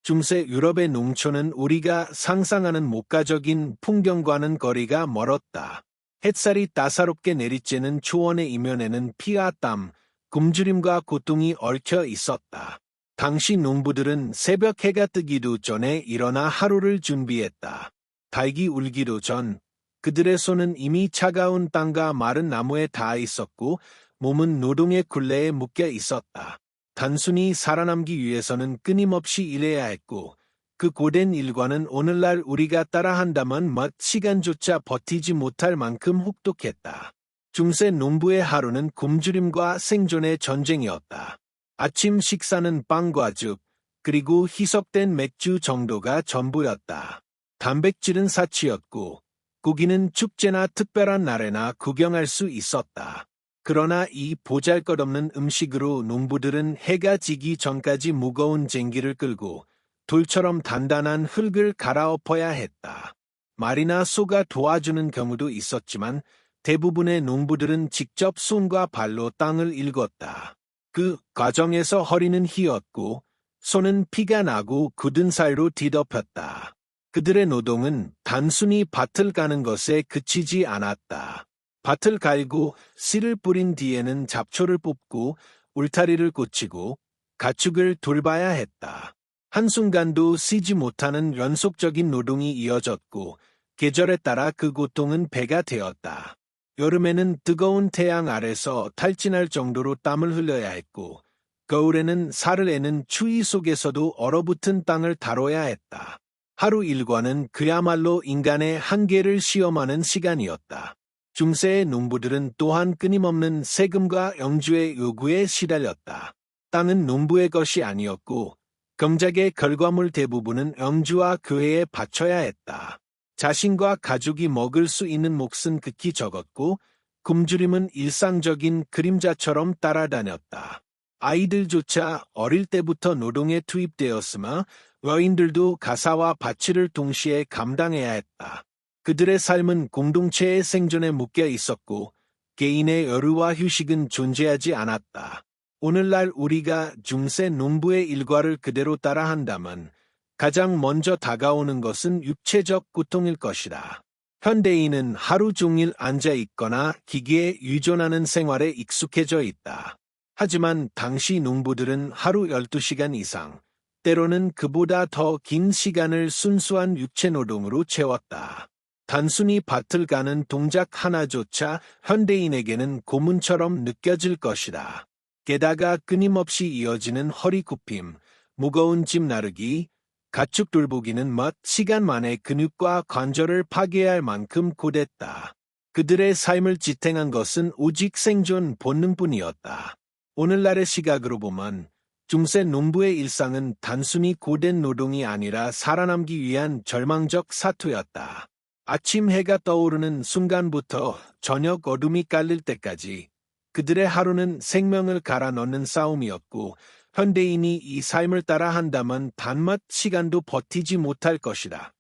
중세 유럽의 농촌은 우리가 상상하는 목가적인 풍경과는 거리가 멀었다. 햇살이 따사롭게 내리쬐는 초원의 이면에는 피와 땀, 굶주림과 고통이 얽혀 있었다. 당시 농부들은 새벽 해가 뜨기도 전에 일어나 하루를 준비했다. 닭이 울기도 전, 그들의 손은 이미 차가운 땅과 마른 나무에 닿아 있었고, 몸은 노동의 굴레에 묶여 있었다. 단순히 살아남기 위해서는 끊임없이 일해야 했고, 그 고된 일과는 오늘날 우리가 따라한다면 몇 시간조차 버티지 못할 만큼 혹독했다. 중세 농부의 하루는 굶주림과 생존의 전쟁이었다. 아침 식사는 빵과 죽, 그리고 희석된 맥주 정도가 전부였다. 단백질은 사치였고, 고기는 축제나 특별한 날에나 구경할 수 있었다. 그러나 이 보잘것없는 음식으로 농부들은 해가 지기 전까지 무거운 쟁기를 끌고 돌처럼 단단한 흙을 갈아엎어야 했다. 말이나 소가 도와주는 경우도 있었지만 대부분의 농부들은 직접 손과 발로 땅을 일궜다. 그 과정에서 허리는 휘었고 손은 피가 나고 굳은 살로 뒤덮였다. 그들의 노동은 단순히 밭을 가는 것에 그치지 않았다. 밭을 갈고 씨를 뿌린 뒤에는 잡초를 뽑고 울타리를 고치고 가축을 돌봐야 했다. 한순간도 쉬지 못하는 연속적인 노동이 이어졌고 계절에 따라 그 고통은 배가 되었다. 여름에는 뜨거운 태양 아래서 탈진할 정도로 땀을 흘려야 했고 겨울에는 살을 애는 추위 속에서도 얼어붙은 땅을 다뤄야 했다. 하루 일과는 그야말로 인간의 한계를 시험하는 시간이었다. 중세의 농부들은 또한 끊임없는 세금과 영주의 요구에 시달렸다. 땅은 농부의 것이 아니었고 경작의 결과물 대부분은 영주와 교회에 바쳐야 했다. 자신과 가족이 먹을 수 있는 몫은 극히 적었고 굶주림은 일상적인 그림자처럼 따라다녔다. 아이들조차 어릴 때부터 노동에 투입되었으며 여인들도 가사와 바치를 동시에 감당해야 했다. 그들의 삶은 공동체의 생존에 묶여 있었고 개인의 여유와 휴식은 존재하지 않았다. 오늘날 우리가 중세 농부의 일과를 그대로 따라한다면 가장 먼저 다가오는 것은 육체적 고통일 것이다. 현대인은 하루 종일 앉아 있거나 기기에 의존하는 생활에 익숙해져 있다. 하지만 당시 농부들은 하루 12시간 이상, 때로는 그보다 더 긴 시간을 순수한 육체 노동으로 채웠다. 단순히 밭을 가는 동작 하나조차 현대인에게는 고문처럼 느껴질 것이다. 게다가 끊임없이 이어지는 허리 굽힘, 무거운 짐 나르기, 가축 돌보기는 몇 시간 만에 근육과 관절을 파괴할 만큼 고됐다. 그들의 삶을 지탱한 것은 오직 생존 본능뿐이었다. 오늘날의 시각으로 보면 중세 농부의 일상은 단순히 고된 노동이 아니라 살아남기 위한 절망적 사투였다. 아침 해가 떠오르는 순간부터 저녁 어둠이 깔릴 때까지 그들의 하루는 생명을 갈아 넣는 싸움이었고 현대인이 이 삶을 따라 한다면 단 몇 시간도 버티지 못할 것이다.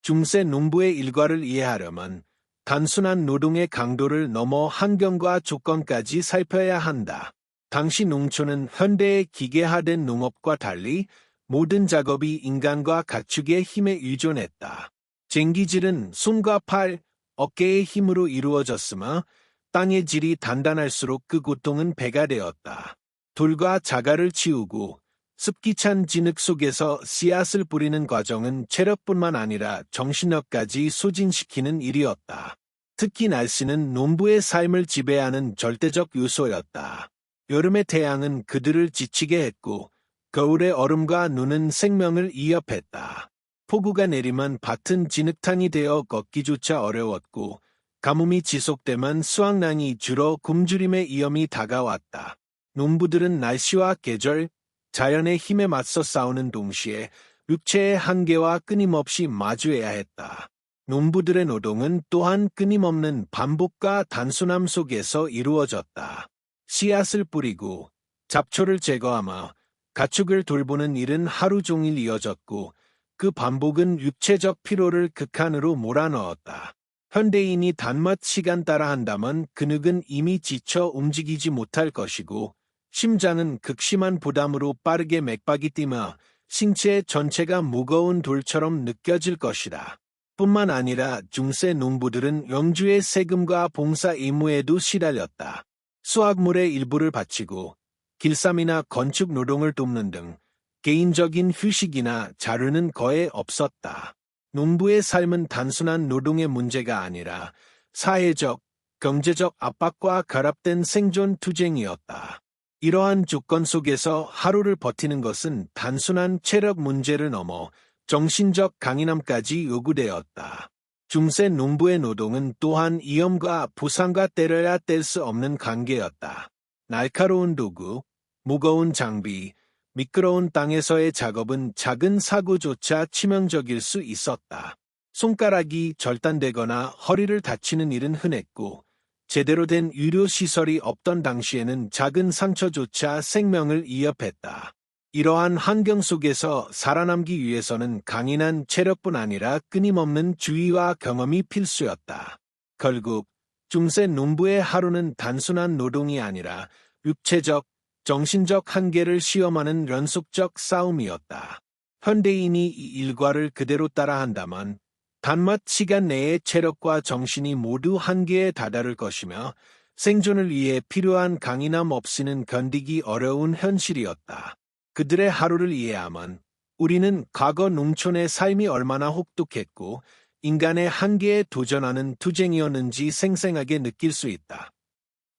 중세 농부의 일과를 이해하려면 단순한 노동의 강도를 넘어 환경과 조건까지 살펴야 한다. 당시 농촌은 현대의 기계화된 농업과 달리 모든 작업이 인간과 가축의 힘에 의존했다. 쟁기질은 손과 팔, 어깨의 힘으로 이루어졌으며 땅의 질이 단단할수록 그 고통은 배가 되었다. 돌과 자갈을 치우고 습기 찬 진흙 속에서 씨앗을 뿌리는 과정은 체력뿐만 아니라 정신력까지 소진시키는 일이었다. 특히 날씨는 농부의 삶을 지배하는 절대적 요소였다. 여름의 태양은 그들을 지치게 했고 겨울의 얼음과 눈은 생명을 위협했다. 폭우가 내리면 밭은 진흙탕이 되어 걷기조차 어려웠고 가뭄이 지속되면 수확량이 줄어 굶주림의 위험이 다가왔다. 농부들은 날씨와 계절, 자연의 힘에 맞서 싸우는 동시에 육체의 한계와 끊임없이 마주해야 했다. 농부들의 노동은 또한 끊임없는 반복과 단순함 속에서 이루어졌다. 씨앗을 뿌리고 잡초를 제거하며 가축을 돌보는 일은 하루 종일 이어졌고 그 반복은 육체적 피로를 극한으로 몰아넣었다. 현대인이 단몇 시간 따라 한다면 근육은 이미 지쳐 움직이지 못할 것이고 심장은 극심한 부담으로 빠르게 맥박이 뛰며 신체 전체가 무거운 돌처럼 느껴질 것이다. 뿐만 아니라 중세 농부들은 영주의 세금과 봉사 의무에도 시달렸다. 수확물의 일부를 바치고 길쌈이나 건축 노동을 돕는 등 개인적인 휴식이나 자유는 거의 없었다. 농부의 삶은 단순한 노동의 문제가 아니라 사회적, 경제적 압박과 결합된 생존 투쟁이었다. 이러한 조건 속에서 하루를 버티는 것은 단순한 체력 문제를 넘어 정신적 강인함까지 요구되었다. 중세 농부의 노동은 또한 위험과 부상과 때려야 뗄 수 없는 관계였다. 날카로운 도구, 무거운 장비, 미끄러운 땅에서의 작업은 작은 사고조차 치명적일 수 있었다. 손가락이 절단되거나 허리를 다치는 일은 흔했고, 제대로 된 의료시설이 없던 당시에는 작은 상처조차 생명을 위협했다. 이러한 환경 속에서 살아남기 위해서는 강인한 체력뿐 아니라 끊임없는 주의와 경험이 필수였다. 결국 중세 농부의 하루는 단순한 노동이 아니라 육체적, 정신적 한계를 시험하는 연속적 싸움이었다. 현대인이 이 일과를 그대로 따라한다면 단맛 시간 내에 체력과 정신이 모두 한계에 다다를 것이며 생존을 위해 필요한 강인함 없이는 견디기 어려운 현실이었다. 그들의 하루를 이해하면 우리는 과거 농촌의 삶이 얼마나 혹독했고 인간의 한계에 도전하는 투쟁이었는지 생생하게 느낄 수 있다.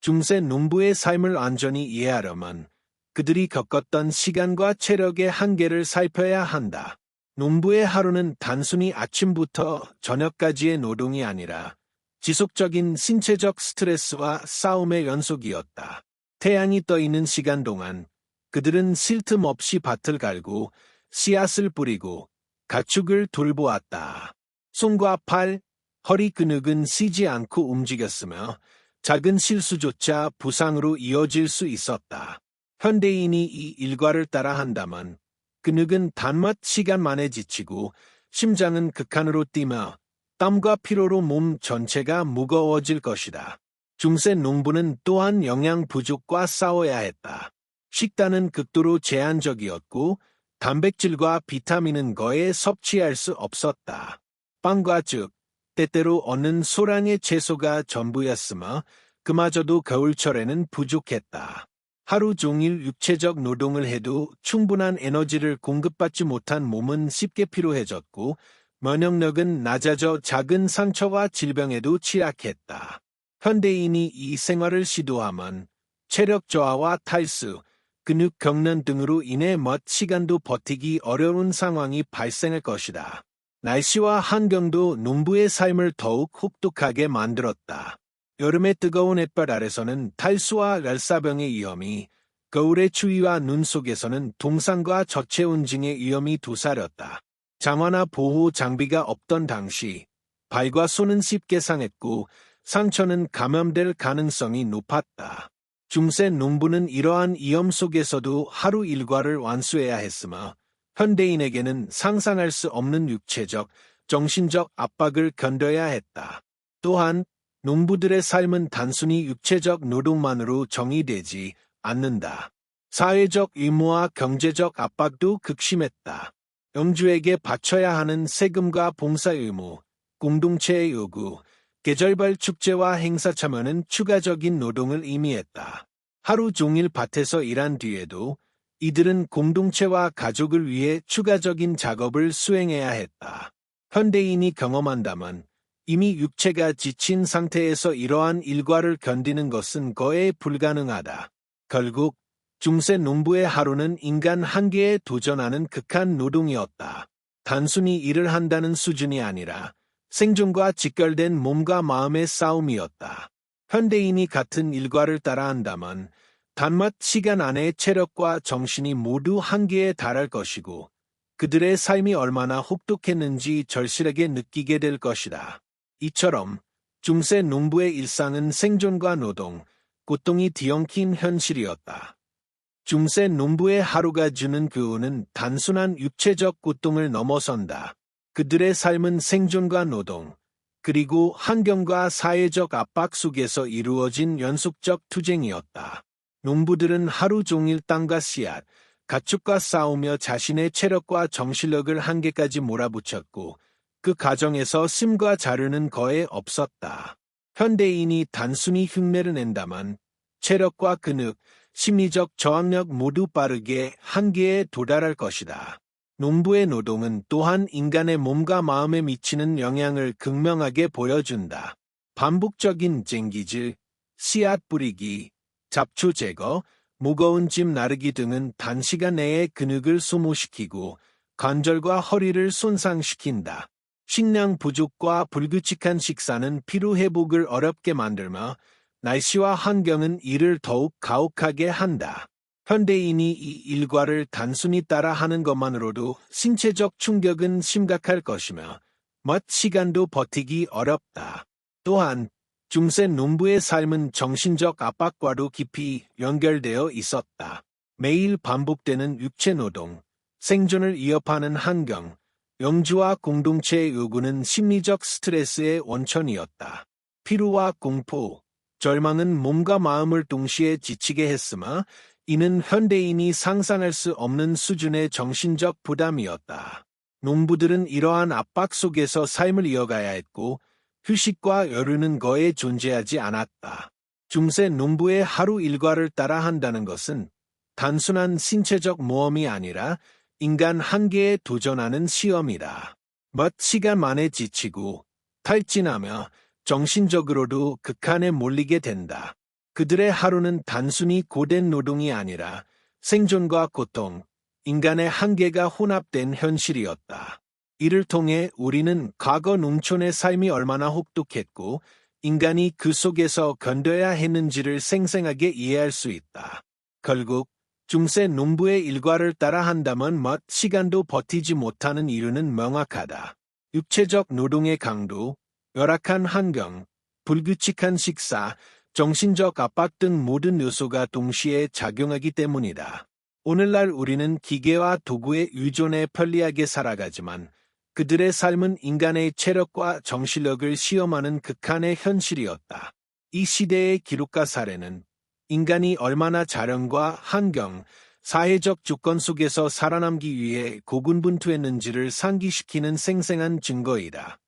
중세 농부의 삶을 완전히 이해하려면 그들이 겪었던 시간과 체력의 한계를 살펴야 한다. 농부의 하루는 단순히 아침부터 저녁까지의 노동이 아니라 지속적인 신체적 스트레스와 싸움의 연속이었다. 태양이 떠 있는 시간 동안 그들은 쉴 틈 없이 밭을 갈고 씨앗을 뿌리고 가축을 돌보았다. 손과 팔, 허리 근육은 쉬지 않고 움직였으며 작은 실수조차 부상으로 이어질 수 있었다. 현대인이 이 일과를 따라 한다면 근육은 단맛 시간 만에 지치고 심장은 극한으로 뛰며 땀과 피로로 몸 전체가 무거워질 것이다. 중세 농부는 또한 영양 부족과 싸워야 했다. 식단은 극도로 제한적이었고 단백질과 비타민은 거의 섭취할 수 없었다. 빵과 죽, 때때로 얻는 소량의 채소가 전부였으며 그마저도 겨울철에는 부족했다. 하루 종일 육체적 노동을 해도 충분한 에너지를 공급받지 못한 몸은 쉽게 피로해졌고 면역력은 낮아져 작은 상처와 질병에도 취약했다. 현대인이 이 생활을 시도하면 체력 저하와 탈수, 근육 경련 등으로 인해 몇 시간도 버티기 어려운 상황이 발생할 것이다. 날씨와 환경도 농부의 삶을 더욱 혹독하게 만들었다. 여름의 뜨거운 햇볕 아래서는 탈수와 열사병의 위험이, 겨울의 추위와 눈 속에서는 동상과 저체온증의 위험이 도사렸다. 장화나 보호 장비가 없던 당시 발과 손은 쉽게 상했고 상처는 감염될 가능성이 높았다. 중세 농부는 이러한 위험 속에서도 하루 일과를 완수해야 했으며 현대인에게는 상상할 수 없는 육체적, 정신적 압박을 견뎌야 했다. 또한 농부들의 삶은 단순히 육체적 노동만으로 정의되지 않는다. 사회적 의무와 경제적 압박도 극심했다. 영주에게 바쳐야 하는 세금과 봉사 의무, 공동체의 요구, 계절별 축제와 행사 참여는 추가적인 노동을 의미했다. 하루 종일 밭에서 일한 뒤에도 이들은 공동체와 가족을 위해 추가적인 작업을 수행해야 했다. 현대인이 경험한다면 이미 육체가 지친 상태에서 이러한 일과를 견디는 것은 거의 불가능하다. 결국 중세 농부의 하루는 인간 한계에 도전하는 극한 노동이었다. 단순히 일을 한다는 수준이 아니라 생존과 직결된 몸과 마음의 싸움이었다. 현대인이 같은 일과를 따라한다면 단맛 시간 안에 체력과 정신이 모두 한계에 달할 것이고 그들의 삶이 얼마나 혹독했는지 절실하게 느끼게 될 것이다. 이처럼 중세 농부의 일상은 생존과 노동, 고통이 뒤엉킨 현실이었다. 중세 농부의 하루가 주는 교훈은 단순한 육체적 고통을 넘어선다. 그들의 삶은 생존과 노동, 그리고 환경과 사회적 압박 속에서 이루어진 연속적 투쟁이었다. 농부들은 하루 종일 땅과 씨앗, 가축과 싸우며 자신의 체력과 정신력을 한계까지 몰아붙였고 그 과정에서 씀과 자르는 거의 없었다. 현대인이 단순히 흉내를 낸다만 체력과 근육, 심리적 저항력 모두 빠르게 한계에 도달할 것이다. 농부의 노동은 또한 인간의 몸과 마음에 미치는 영향을 극명하게 보여준다. 반복적인 쟁기질, 씨앗 뿌리기, 잡초 제거, 무거운 짐 나르기 등은 단시간 내에 근육을 소모시키고 관절과 허리를 손상시킨다. 식량 부족과 불규칙한 식사는 피로 회복을 어렵게 만들며 날씨와 환경은 이를 더욱 가혹하게 한다. 현대인이 이 일과를 단순히 따라하는 것만으로도 신체적 충격은 심각할 것이며 몇 시간도 버티기 어렵다. 또한 중세 농부의 삶은 정신적 압박과도 깊이 연결되어 있었다. 매일 반복되는 육체 노동, 생존을 위협하는 환경, 영주와 공동체의 요구는 심리적 스트레스의 원천이었다. 피로와 공포, 절망은 몸과 마음을 동시에 지치게 했으며 이는 현대인이 상상할 수 없는 수준의 정신적 부담이었다. 농부들은 이러한 압박 속에서 삶을 이어가야 했고 휴식과 여유는 거의 존재하지 않았다. 중세 농부의 하루 일과를 따라 한다는 것은 단순한 신체적 모험이 아니라 인간 한계에 도전하는 시험이다. 몇 시간 만에 지치고 탈진하며 정신적으로도 극한에 몰리게 된다. 그들의 하루는 단순히 고된 노동이 아니라 생존과 고통, 인간의 한계가 혼합된 현실이었다. 이를 통해 우리는 과거 농촌의 삶이 얼마나 혹독했고 인간이 그 속에서 견뎌야 했는지를 생생하게 이해할 수 있다. 결국 중세 농부의 일과를 따라 한다면 몇 시간도 버티지 못하는 이유는 명확하다. 육체적 노동의 강도, 열악한 환경, 불규칙한 식사, 정신적 압박 등 모든 요소가 동시에 작용하기 때문이다. 오늘날 우리는 기계와 도구에 의존해 편리하게 살아가지만 그들의 삶은 인간의 체력과 정신력을 시험하는 극한의 현실이었다. 이 시대의 기록과 사례는 인간이 얼마나 자연과 환경, 사회적 조건 속에서 살아남기 위해 고군분투했는지를 상기시키는 생생한 증거이다.